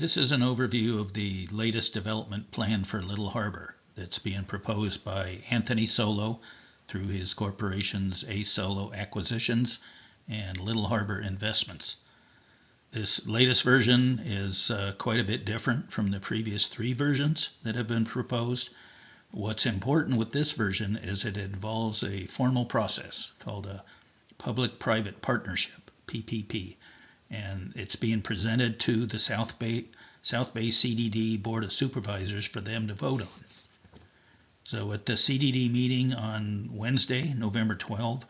This is an overview of the latest development plan for Little Harbor that's being proposed by Anthony Solo through his corporations A Solo Acquisitions and Little Harbor Investments. This latest version is quite a bit different from the previous three versions that have been proposed. What's important with this version is it involves a formal process called a public-private partnership, PPP, and it's being presented to the South Bay CDD Board of Supervisors for them to vote on. So at the CDD meeting on Wednesday, November 12,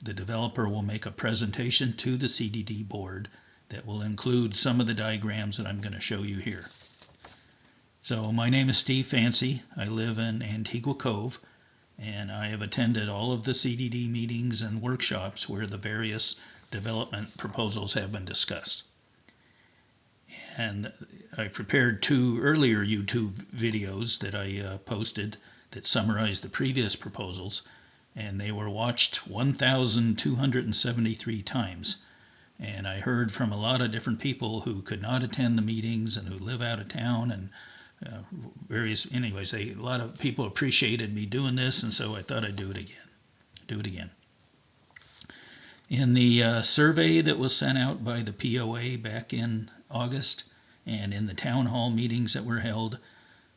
the developer will make a presentation to the CDD board that will include some of the diagrams that I'm going to show you here. So my name is Steve Fancy. I live in Antigua Cove, and I have attended all of the CDD meetings and workshops where the various development proposals have been discussed. And I prepared two earlier YouTube videos that I posted that summarized the previous proposals, and they were watched 1,273 times. And I heard from a lot of different people who could not attend the meetings and who live out of town, and a lot of people appreciated me doing this, and so I thought I'd do it again. In the survey that was sent out by the POA back in August, and in the town hall meetings that were held,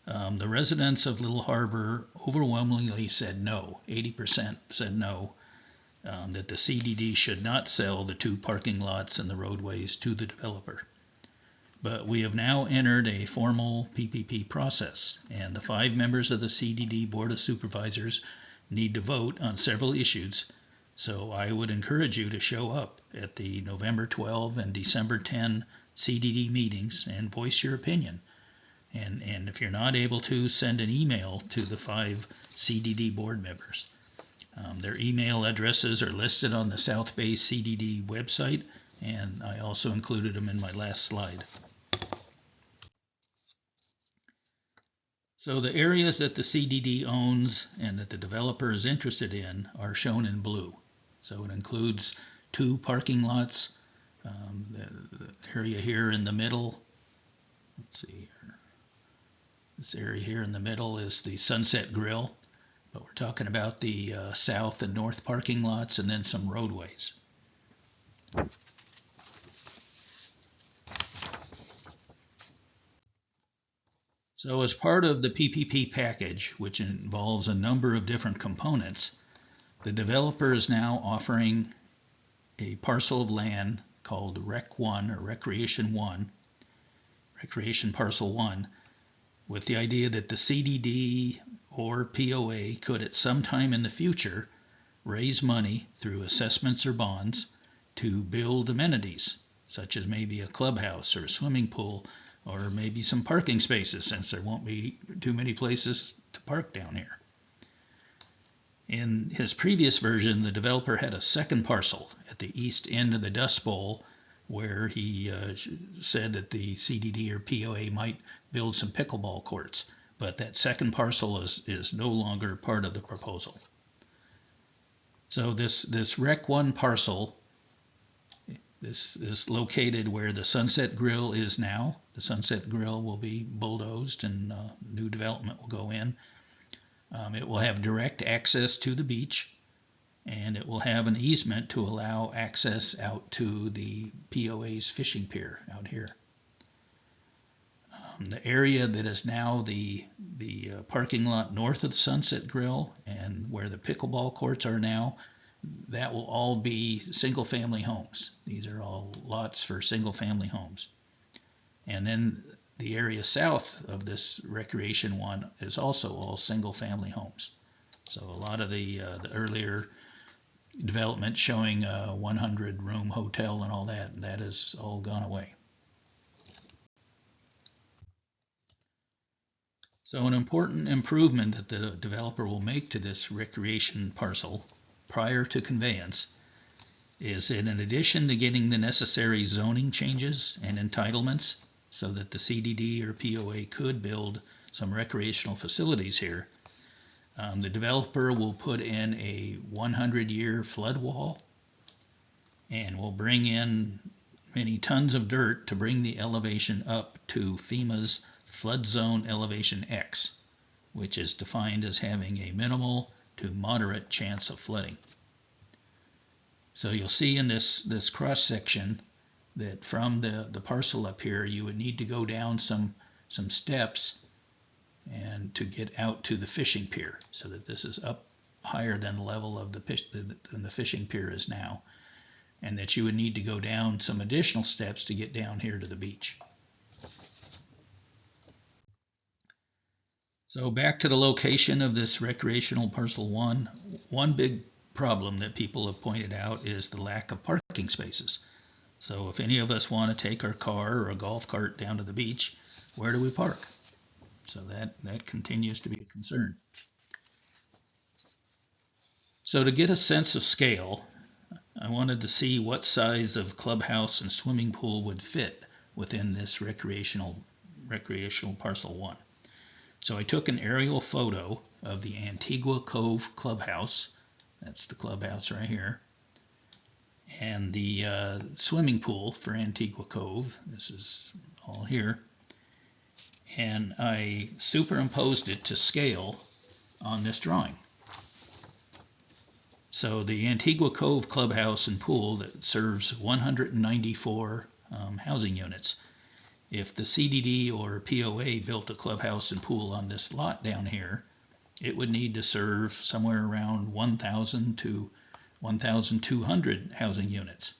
the residents of Little Harbor overwhelmingly said no. 80% said no, that the CDD should not sell the two parking lots and the roadways to the developer. But we have now entered a formal PPP process, and the 5 members of the CDD Board of Supervisors need to vote on several issues. So I would encourage you to show up at the November 12 and December 10 CDD meetings and voice your opinion. And if you're not able to, send an email to the 5 CDD board members. Their email addresses are listed on the South Bay CDD website, and I also included them in my last slide. So the areas that the CDD owns and that the developer is interested in are shown in blue. So it includes 2 parking lots, the area here in the middle. Let's see here. This area here in the middle is the Sunset Grill, but we're talking about the south and north parking lots and then some roadways. So as part of the PPP package, which involves a number of different components, the developer is now offering a parcel of land called Rec 1 or Recreation 1, Recreation Parcel 1, with the idea that the CDD or POA could at some time in the future raise money through assessments or bonds to build amenities, such as maybe a clubhouse or a swimming pool, or maybe some parking spaces, since there won't be too many places to park down here. In his previous version, the developer had a second parcel at the east end of the Dust Bowl where he said that the CDD or POA might build some pickleball courts, but that second parcel is no longer part of the proposal. So this Rec 1 parcel, this is located where the Sunset Grill is now. The Sunset Grill will be bulldozed and new development will go in. It will have direct access to the beach, and it will have an easement to allow access out to the POA's fishing pier out here. The area that is now the parking lot north of the Sunset Grill and where the pickleball courts are now, that will all be single-family homes. These are all lots for single-family homes. And then the area south of this Recreation 1 is also all single-family homes. So a lot of the earlier development showing a 100-room hotel and all that has all gone away. So an important improvement that the developer will make to this recreation parcel prior to conveyance is that in addition to getting the necessary zoning changes and entitlements so that the CDD or POA could build some recreational facilities here, the developer will put in a 100-year flood wall and will bring in many tons of dirt to bring the elevation up to FEMA's flood zone elevation X, which is defined as having a minimal to moderate chance of flooding. So you'll see in this cross section that from the parcel up here, you would need to go down some steps and to get out to the fishing pier, so that this is up higher than the level of the fishing pier is now, and that you would need to go down some additional steps to get down here to the beach. So back to the location of this recreational parcel 1, one big problem that people have pointed out is the lack of parking spaces. So if any of us want to take our car or a golf cart down to the beach, where do we park? So that continues to be a concern. So to get a sense of scale, I wanted to see what size of clubhouse and swimming pool would fit within this recreational parcel 1. So I took an aerial photo of the Antigua Cove clubhouse. That's the clubhouse right here. And the swimming pool for Antigua Cove. This is all here. And I superimposed it to scale on this drawing. So the Antigua Cove clubhouse and pool that serves 194 housing units. If the CDD or POA built a clubhouse and pool on this lot down here, it would need to serve somewhere around 1,000 to 1,200 housing units.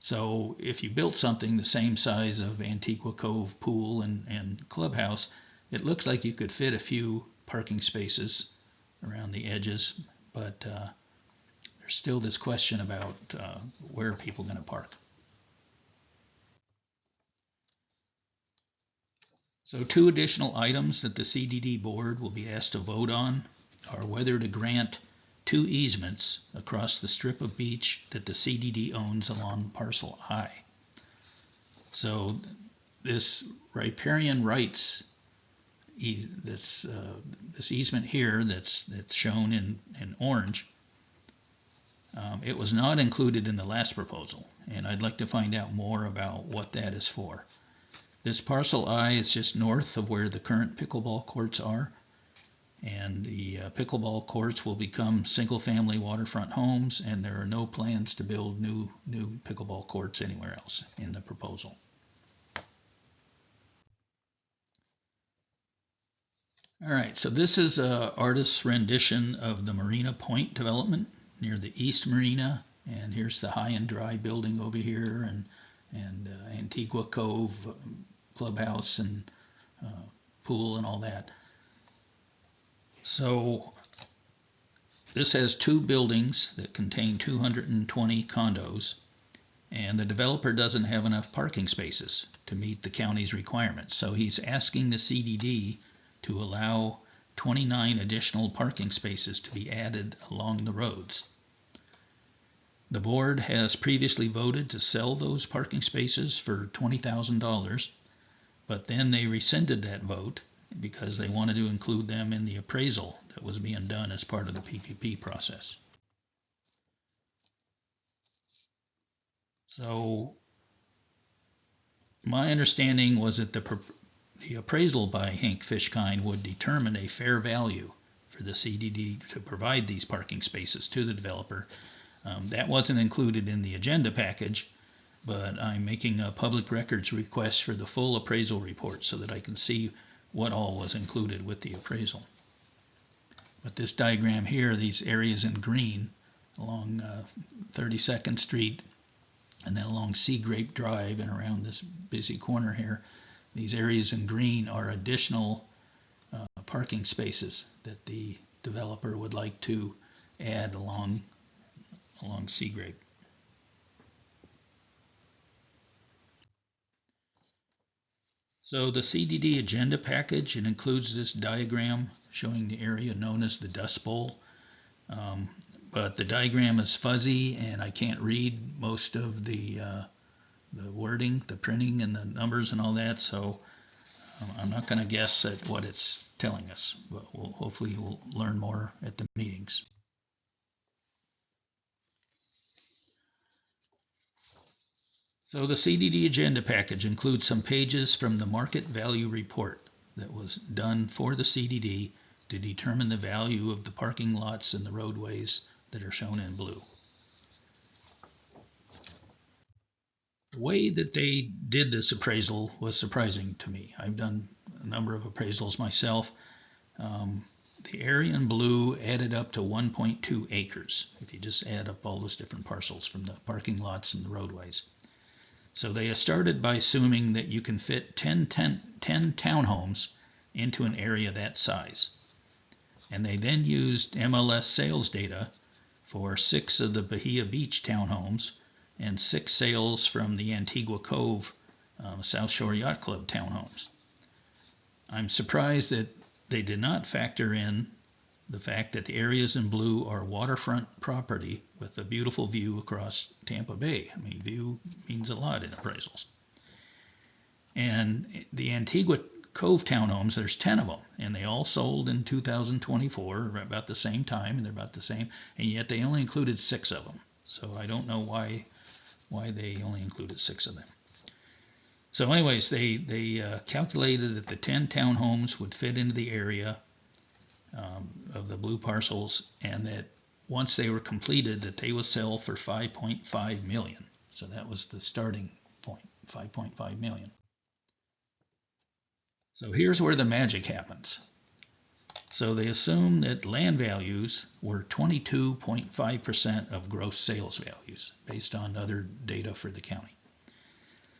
So if you built something the same size of Antigua Cove pool and clubhouse, it looks like you could fit a few parking spaces around the edges, but there's still this question about where are people going to park. So 2 additional items that the CDD board will be asked to vote on are whether to grant 2 easements across the strip of beach that the CDD owns along parcel I. So this riparian rights, this easement here that's shown in orange, it was not included in the last proposal, and I'd like to find out more about what that is for. This parcel I is just north of where the current pickleball courts are, and the pickleball courts will become single-family waterfront homes, and there are no plans to build new pickleball courts anywhere else in the proposal. All right, so this is an artist's rendition of the Marina Point development near the East Marina, and here's the High and Dry building over here, and Antigua Cove clubhouse and pool and all that. So this has 2 buildings that contain 220 condos, and the developer doesn't have enough parking spaces to meet the county's requirements. So he's asking the CDD to allow 29 additional parking spaces to be added along the roads. The board has previously voted to sell those parking spaces for $20,000, but then they rescinded that vote because they wanted to include them in the appraisal that was being done as part of the PPP process. So my understanding was that the appraisal by Hank Fishkind would determine a fair value for the CDD to provide these parking spaces to the developer. That wasn't included in the agenda package, but I'm making a public records request for the full appraisal report so that I can see what all was included with the appraisal. But this diagram here, these areas in green along 32nd Street and then along Sea Grape Drive and around this busy corner here, these areas in green are additional parking spaces that the developer would like to add along Sea Grape. So the CDD agenda package, it includes this diagram showing the area known as the Dust Bowl. But the diagram is fuzzy and I can't read most of the wording, the printing and the numbers and all that, so I'm not going to guess at what it's telling us, but hopefully we'll learn more at the meetings. So the CDD agenda package includes some pages from the market value report that was done for the CDD to determine the value of the parking lots and the roadways that are shown in blue. The way that they did this appraisal was surprising to me. I've done a number of appraisals myself. The area in blue added up to 1.2 acres if you just add up all those different parcels from the parking lots and the roadways. So they started by assuming that you can fit 10 townhomes into an area that size. And they then used MLS sales data for 6 of the Bahia Beach townhomes and 6 sales from the Antigua Cove South Shore Yacht Club townhomes. I'm surprised that they did not factor in the fact that the areas in blue are waterfront property with a beautiful view across Tampa Bay. I mean, view means a lot in appraisals. And the Antigua Cove townhomes, there's 10 of them, and they all sold in 2024, about the same time, and they're about the same, and yet they only included 6 of them. So I don't know why they only included 6 of them. So anyways, they calculated that the 10 townhomes would fit into the area of the blue parcels, and that once they were completed, that they would sell for $5.5 million. So that was the starting point, $5.5 million. So here's where the magic happens. So they assume that land values were 22.5% of gross sales values based on other data for the county.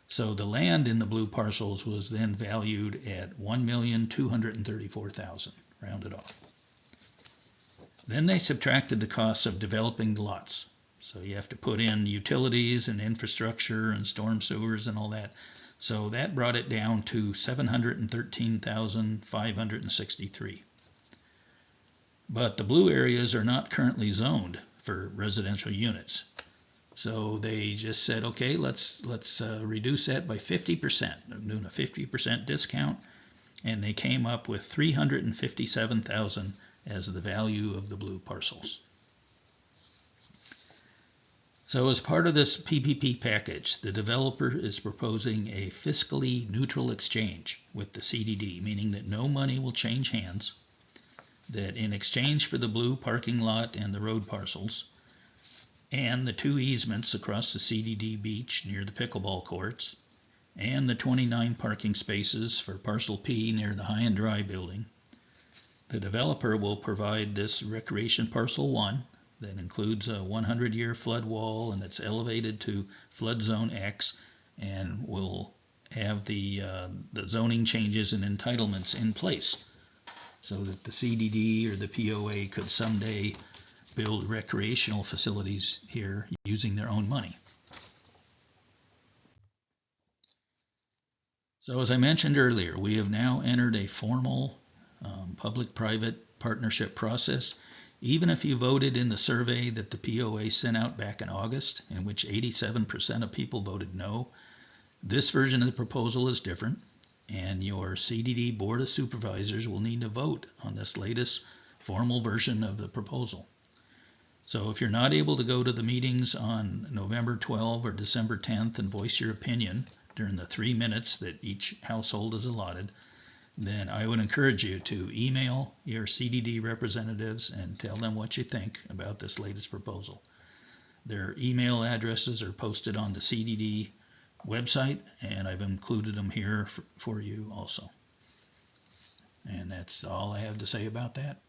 So the land in the blue parcels was then valued at $1,234,000, rounded off. Then they subtracted the costs of developing the lots. So you have to put in utilities and infrastructure and storm sewers and all that. So that brought it down to $713,563. But the blue areas are not currently zoned for residential units. So they just said, okay, let's reduce that by 50%. I'm doing a 50% discount, and they came up with $357,000 as the value of the blue parcels. So as part of this PPP package, the developer is proposing a fiscally neutral exchange with the CDD, meaning that no money will change hands, that in exchange for the blue parking lot and the road parcels, and the 2 easements across the CDD beach near the pickleball courts, and the 29 parking spaces for Parcel P near the High and Dry building, the developer will provide this Recreation Parcel 1 that includes a 100-year flood wall and it's elevated to flood zone X, and will have the zoning changes and entitlements in place so that the CDD or the POA could someday build recreational facilities here using their own money. So as I mentioned earlier, we have now entered a formal public-private partnership process. Even if you voted in the survey that the POA sent out back in August, in which 87% of people voted no, this version of the proposal is different, and your CDD Board of Supervisors will need to vote on this latest formal version of the proposal. So if you're not able to go to the meetings on November 12 or December 10th and voice your opinion during the 3 minutes that each household is allotted, then I would encourage you to email your CDD representatives and tell them what you think about this latest proposal. Their email addresses are posted on the CDD website, and I've included them here for you also. And that's all I have to say about that.